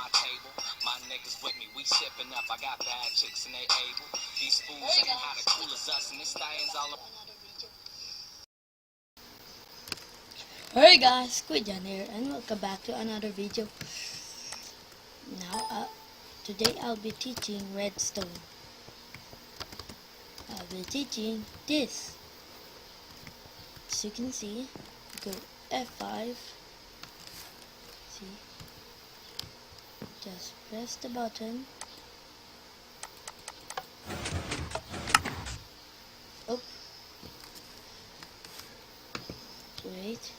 my table. My niggas with me, we sipping up. I got bad chicks and they able. These fools ain't how the cool as us, and this stallions all up. Hey guys, Squidjan here and welcome back to another video. Now, today I'll be teaching redstone. I'll be teaching this. As you can see, go F5. See, just press the button. Oh, wait.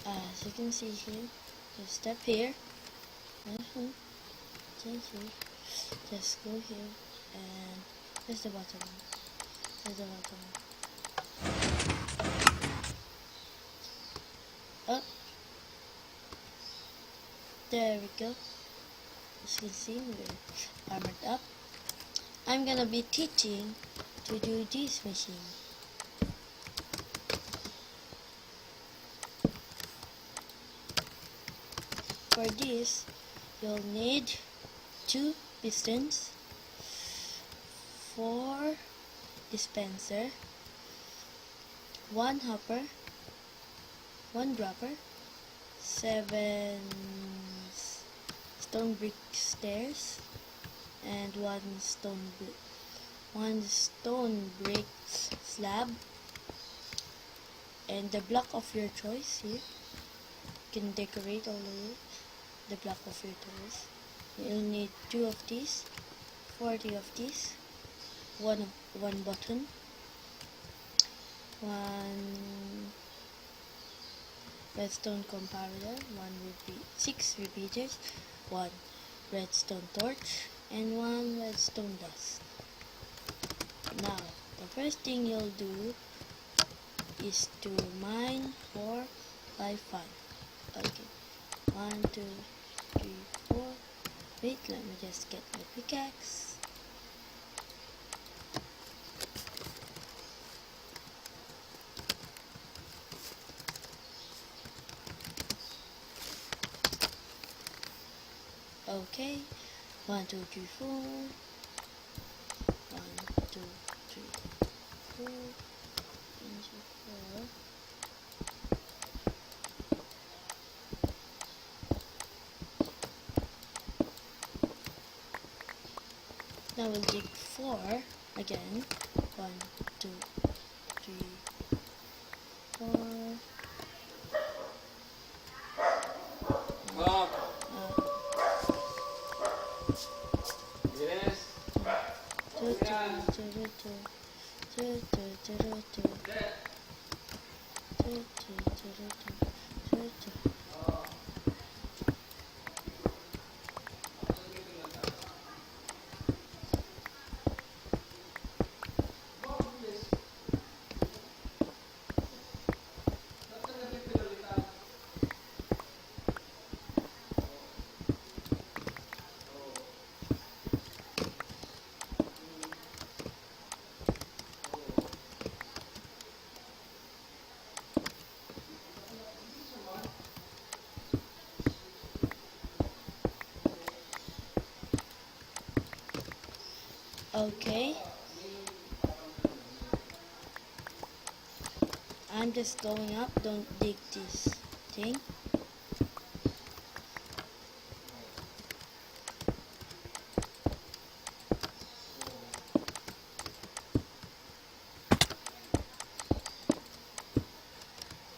As you can see here, just step here, change here, just go here and press the button. Press the button. Up. There we go. As you can see, we're armored up. I'm gonna be teaching to do this machine. For this, you'll need 2 pistons, 4 dispenser, 1 hopper, 1 dropper, 7 stone brick stairs, and 1 stone brick slab, and the block of your choice here. You can decorate all of it. The block of your choice. You'll need 2 of these, 40 of these, one button, 1 redstone comparator, 6 repeaters, 1 redstone torch, and 1 redstone dust. Now, the first thing you'll do is to mine 4 by 5. Okay, 1, 2, 3, 4. Wait, let me just get my pickaxe. Okay, 1, 2, 3, 4. 1, 2, 3, 4. 4. Now we'll dig 4 again. 1, 2, 3, 4. Yes. Okay, I'm just going up. Don't dig this thing.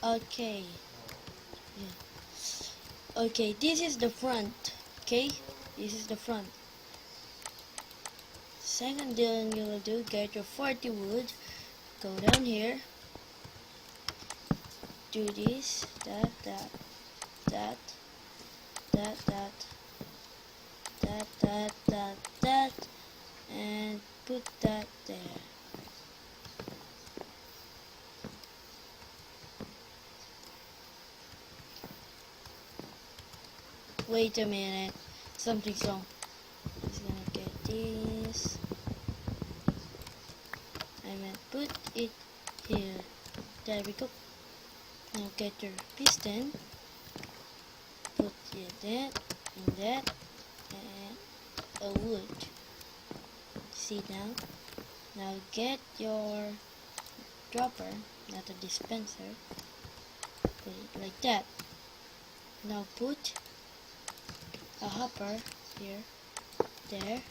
Okay, yeah. Okay, this is the front. Okay, this is the front. Second thing you will do, get your 40 wood, go down here, do this, that, and put that there. Wait a minute. Something's wrong. Just gonna get this. I'm gonna put it here. There we go. Now get your piston. Put it that and that and a wood. See now? Now get your dropper, not a dispenser. Put it like that. Now put a hopper here, there,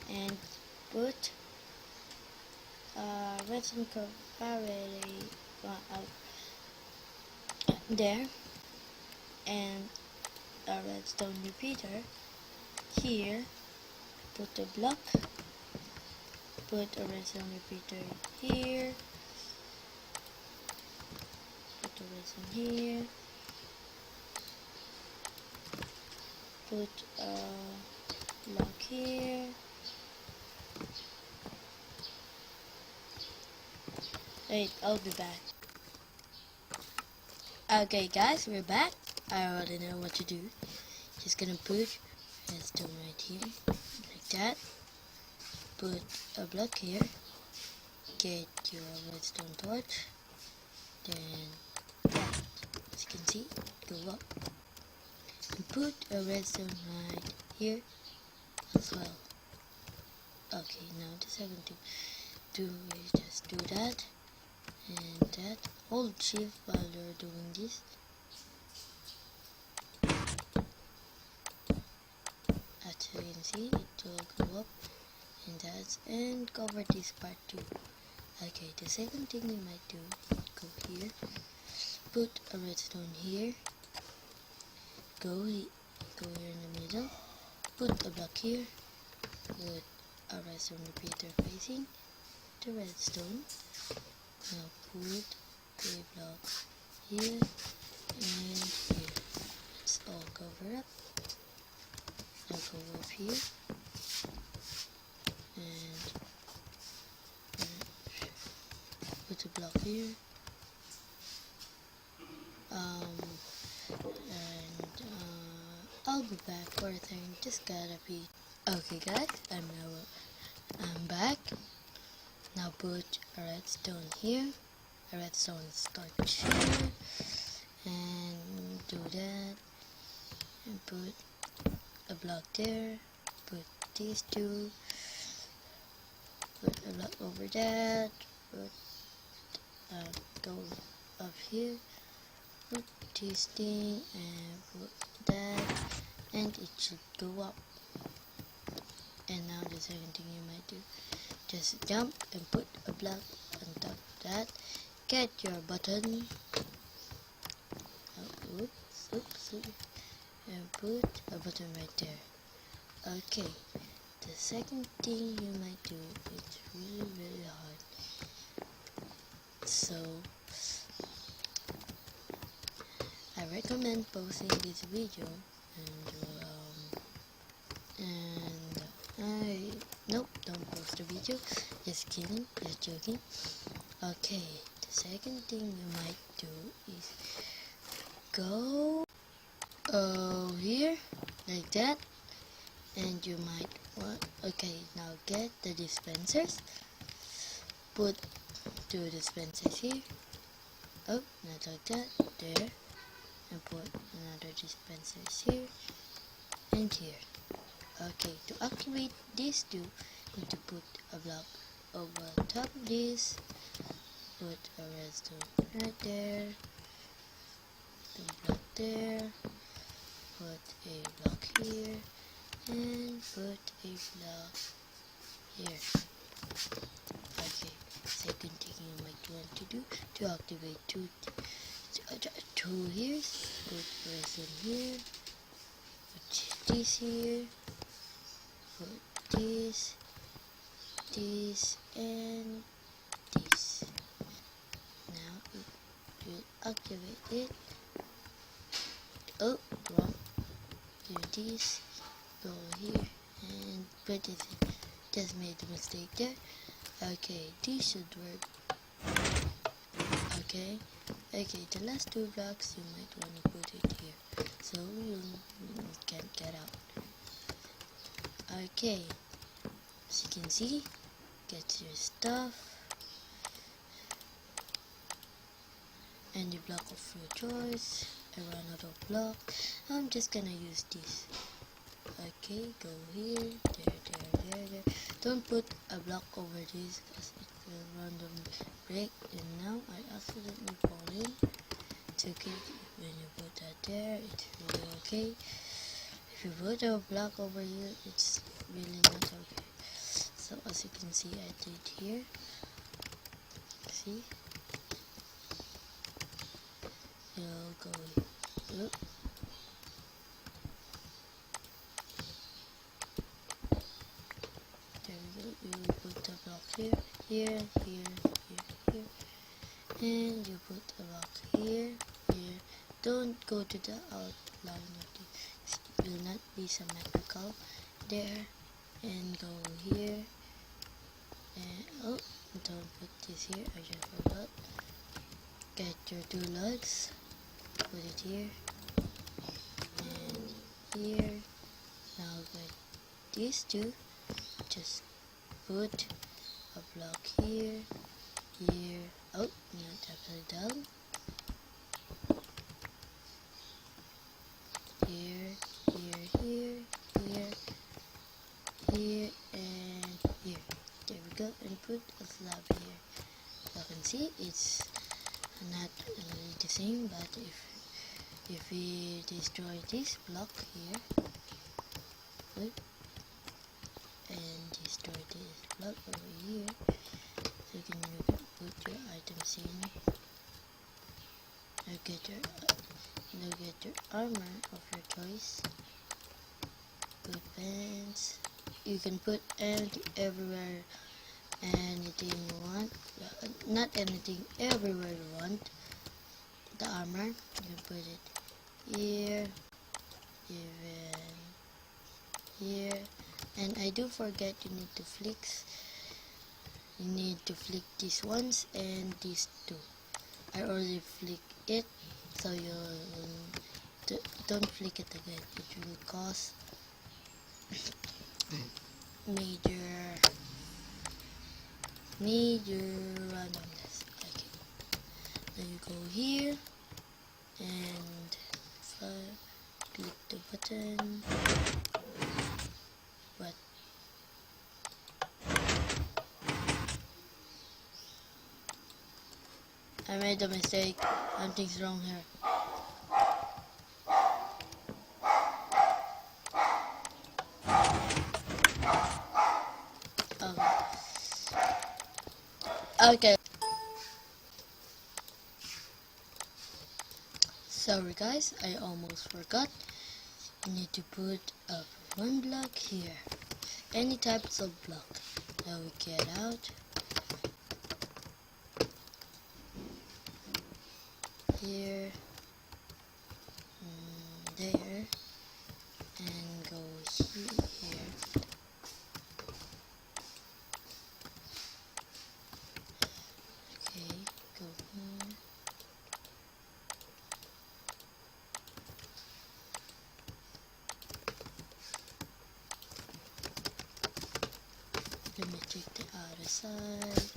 and put a redstone comparator out there, and a redstone repeater here. Put a block. Put a redstone repeater here. Put a redstone here. Put a block here. Wait, I'll be back. Okay guys, we're back. I already know what to do. Just gonna put redstone right here, like that. Put a block here. Get your redstone torch. Then that, as you can see, go up. And put a redstone right here as well. Okay, now the second thing do is just do that and that. Hold shift while you're doing this. As you can see, it will go up and that's, and cover this part too. Okay, the second thing you might do, go here, put a redstone here, go here in the middle, put a block here, put a redstone repeater facing the redstone. Now put a block here and here. It's all covered up. Now go up here and put a block here. I'll be back for a thing. Just gotta pee. Okay guys, I'm back. Now put a redstone here, a redstone torch here, and do that, and put a block there, put these two, put a block over that, put go up here, put this thing, and put that, and it should go up. And now the second thing you might do, just jump and put a block on top of that. Get your button. Oops, and put a button right there. Okay, the second thing you might do, it's really hard. So I recommend pausing this video nope, don't pause the video. Just kidding, just joking. Okay, the second thing you might do is go here like that, and you might want, okay, now get the dispensers, put two dispensers here, oh, not like that, there, and put another dispensers here and here. Okay, to activate these two, you need to put a block over top of this, put a redstone right there, a block there, put a block here, and put a block here. Okay, second thing you might want to do to activate two here, put redstone here, put this here, put this, and this. Now it will activate it. Oh, wrong. Do this, go here, and put it in. Just made a mistake there. Okay, this should work. Okay, Okay, the last two blocks you might want to put it here, so you can't get out. Okay, as you can see, get your stuff, and the block of your choice. I ran out of block. I'm just gonna use this. Okay, go here, there. Don't put a block over this because it will randomly break. And now I accidentally fall in. It's okay when you put that there, it's really okay. If you put a block over here, it's really not okay. So as you can see, I did here. See? You'll go here. Look. There we go. You will put the block here, and you put a block here. Don't go to the outline of this. It will not be symmetrical. There, and go here. And oh, don't put this here. I just forgot. Get your two lugs. Put it here and here. Now get these two. Just put a block here. Oh, not upside down. Here, and here. There we go, and put a slab here. You can see it's not really the same, but if we destroy this block here, good, and destroy this block over here, so you can put your items in. Now get your armor of your choice. Put pants. You can put everywhere, anything you want. Not anything, everywhere you want. The armor, you put it here, even here. And I do forget, you need to flicks. You need to flick these ones and these two. I already flick it, so you don't flick it again. It will cause major randomness. Okay. Then you go here and click the button. But I made a mistake. Something's wrong here. Okay. Sorry guys, I almost forgot. You need to put up one block here. Any types of block. Now we get out. Here. There. And go here. Okay, go here. Let me check the other side.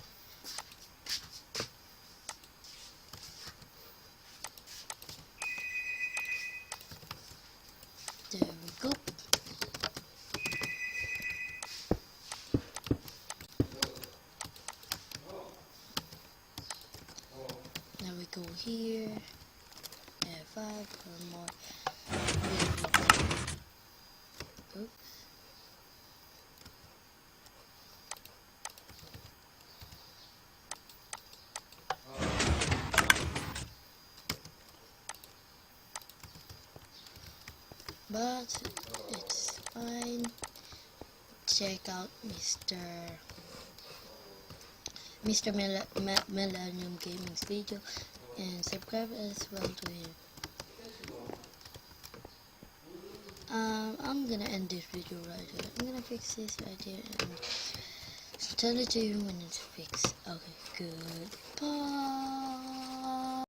There we go. Now we go here. F5 for more. Oops. But it's fine. Check out Mr. Millennium Gaming's video and subscribe as well to him. I'm gonna end this video right here. I'm gonna fix this right here and tell it to you when it's fixed. Okay, goodbye.